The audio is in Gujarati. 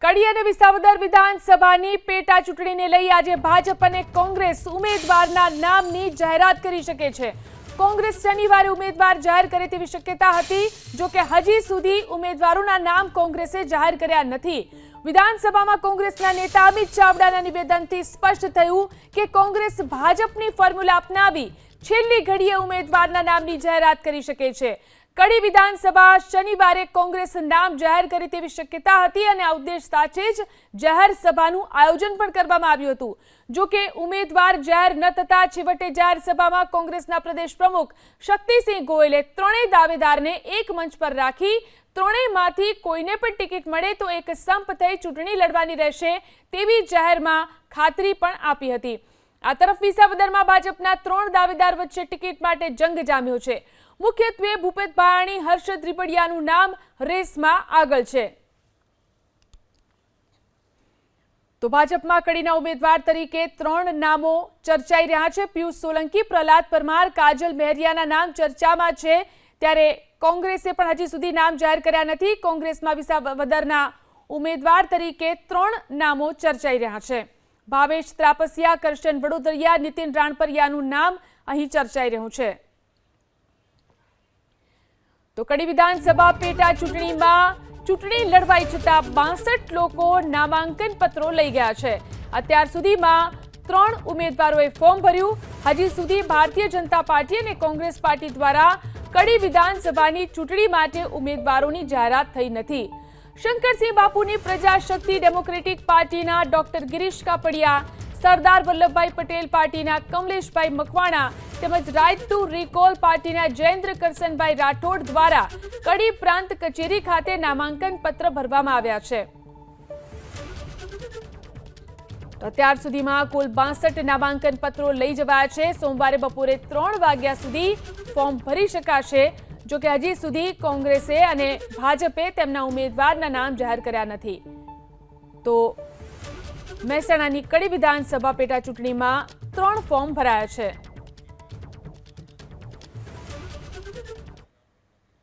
કડી અને વિસાવદર વિધાનસભાની પેટા ચૂંટણીને લઈ આજે ભાજપ અને કોંગ્રેસ ઉમેદવારના નામની જાહેરાત કરી શકે છે। કોંગ્રેસ શનિવારે ઉમેદવાર જાહેર કરે તેવી શક્યતા હતી, જો કે હજી સુધી ઉમેદવારોના નામ કોંગ્રેસે જાહેર કર્યા નથી। વિધાનસભામાં કોંગ્રેસના નેતા અમિત ચાવડાના નિવેદનથી સ્પષ્ટ થયું કે કોંગ્રેસ ભાજપની ફોર્મ્યુલા અપનાવી છેલ્લી ઘડીએ ઉમેદવારના નામની જાહેરાત કરી શકે છે। કડી વિધાનસભા શનિવારે કોંગ્રેસ નામ જાહેર કરે તેવી શક્યતા હતી અને આ ઉદ્દેશ સાથે જ જાહેર સભાનું આયોજન પણ કરવામાં આવ્યું હતું। જો કે ઉમેદવાર જાહેર ન થતા છેવટે જાહેર સભામાં કોંગ્રેસના પ્રદેશ પ્રમુખ શક્તિસિંહ ગોયલે ત્રણેય દાવેદારને એક મંચ પર રાખી ત્રણેયમાંથી કોઈને પણ ટિકિટ મળે તો એક સંપ થઈ ચૂંટણી લડવાની રહેશે તેવી જાહેરમાં ખાતરી પણ આપી હતી। આ તરફ વિસાવદરમાં ભાજપના ત્રણ દાવેદાર વચ્ચે ટિકિટ માટે જંગ જામ્યો છે। મુખ્યત્વે ભૂપેશ ભાયાણી, હર્ષદ રીબડિયાનું નામ રેસમાં આગળ છે। તો ભાજપમાં કડીના ઉમેદવાર તરીકે ત્રણ નામો ચર્ચાઈ રહ્યા છે। પિયુષ સોલંકી, પ્રહલાદ પરમાર, કાજલ મહેરિયાના નામ ચર્ચામાં છે, ત્યારે કોંગ્રેસે પણ હજી સુધી નામ જાહેર કર્યા નથી। કોંગ્રેસમાં વિસાવદરના ઉમેદવાર તરીકે ત્રણ નામો ચર્ચાઈ રહ્યા છે। ભાવેશ ત્રાપસિયા, કરશન વડોદરિયા, નીતિન રાણપરિયાનું નામ અહીં ચર્ચાઈ રહ્યું છે। તો કડી વિધાનસભા પેટા ચૂંટણીમાં ચૂંટણી લડવાઈ છતાં 62 લોકો નામાંકન પત્રો લઈ ગયા છે। અત્યાર સુધીમાં 3 ઉમેદવારોએ ફોર્મ ભર્યું। હજી સુધી ભારતીય જનતા પાર્ટી અને કોંગ્રેસ પાર્ટી દ્વારા કડી વિધાનસભાની ચૂંટણી માટે ઉમેદવારોની જાહેરાત થઈ નથી। શંકરસિંહ બાપુની પ્રજાશક્તિ ડેમોક્રેટિક પાર્ટીના ડોક્ટર ગિરીશ કાપડિયા, સરદાર વલ્લભભાઈ પટેલ પાર્ટીના કમલેશભાઈ મકવાણા તેમજ રાઇટ ટુ રિકોલ પાર્ટીના જયેન્દ્ર કરસનભાઈ રાઠોડ દ્વારા કડી પ્રાંત કચેરી ખાતે નામાંકન પત્ર ભરવામાં આવ્યા છે। અત્યાર સુધીમાં કુલ 62 નામાંકન પત્રો લઈ જવાયા છે। સોમવારે બપોરે 3 વાગ્યા સુધી ફોર્મ ભરી શકાશે। જો કે હજી સુધી કોંગ્રેસે અને ભાજપે તેમના ઉમેદવારના નામ જાહેર કર્યા નથી। તો મહેસાણાની કડી વિધાનસભા પેટા ચૂંટણીમાં 3 ફોર્મ ભરાયા છે।